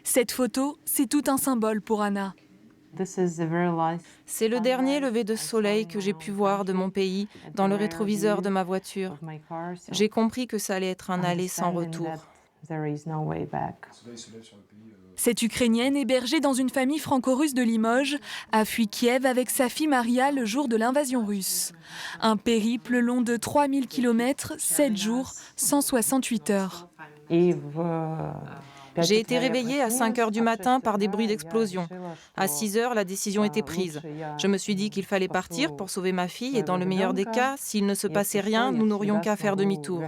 Cette photo, c'est tout un symbole pour Anna. C'est le dernier lever de soleil que j'ai pu voir de mon pays dans le rétroviseur de ma voiture. J'ai compris que ça allait être un aller sans retour. Cette Ukrainienne, hébergée dans une famille franco-russe de Limoges, a fui Kiev avec sa fille Maria le jour de l'invasion russe. Un périple long de 3000 km, 7 jours, 168 heures. J'ai été réveillée à 5 heures du matin par des bruits d'explosion. À 6 heures, la décision était prise. Je me suis dit qu'il fallait partir pour sauver ma fille et dans le meilleur des cas, s'il ne se passait rien, nous n'aurions qu'à faire demi-tour.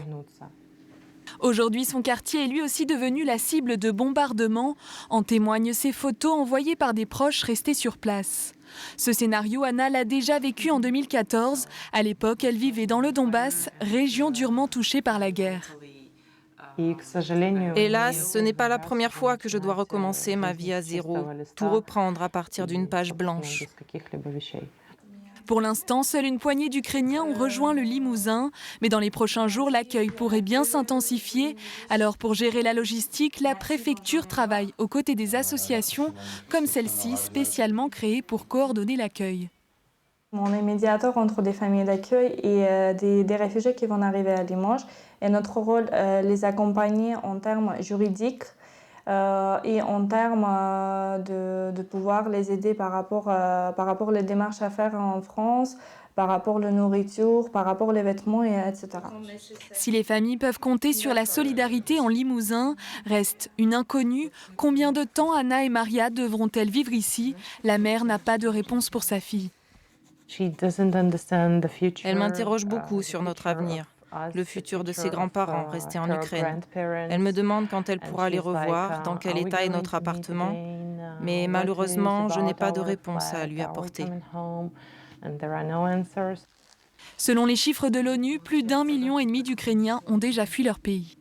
Aujourd'hui, son quartier est lui aussi devenu la cible de bombardements. En témoignent ces photos envoyées par des proches restés sur place. Ce scénario, Anna l'a déjà vécu en 2014. À l'époque, elle vivait dans le Donbass, région durement touchée par la guerre. Hélas, ce n'est pas la première fois que je dois recommencer ma vie à zéro, tout reprendre à partir d'une page blanche. Pour l'instant, seule une poignée d'Ukrainiens ont rejoint le Limousin. Mais dans les prochains jours, l'accueil pourrait bien s'intensifier. Alors pour gérer la logistique, la préfecture travaille aux côtés des associations comme celle-ci, spécialement créée pour coordonner l'accueil. On est médiateur entre des familles d'accueil et des réfugiés qui vont arriver à Limoges. Et notre rôle, les accompagner en termes juridiques et en termes de pouvoir les aider par rapport aux démarches à faire en France, par rapport à la nourriture, par rapport aux vêtements, etc. Si les familles peuvent compter sur la solidarité en Limousin, reste une inconnue. Combien de temps Anna et Maria devront-elles vivre ici? La mère n'a pas de réponse pour sa fille. Elle m'interroge beaucoup sur notre avenir, le futur de ses grands-parents restés en Ukraine. Elle me demande quand elle pourra les revoir, dans quel état est notre appartement, mais malheureusement, je n'ai pas de réponse à lui apporter. Selon les chiffres de l'ONU, plus d'1,5 million d'Ukrainiens ont déjà fui leur pays.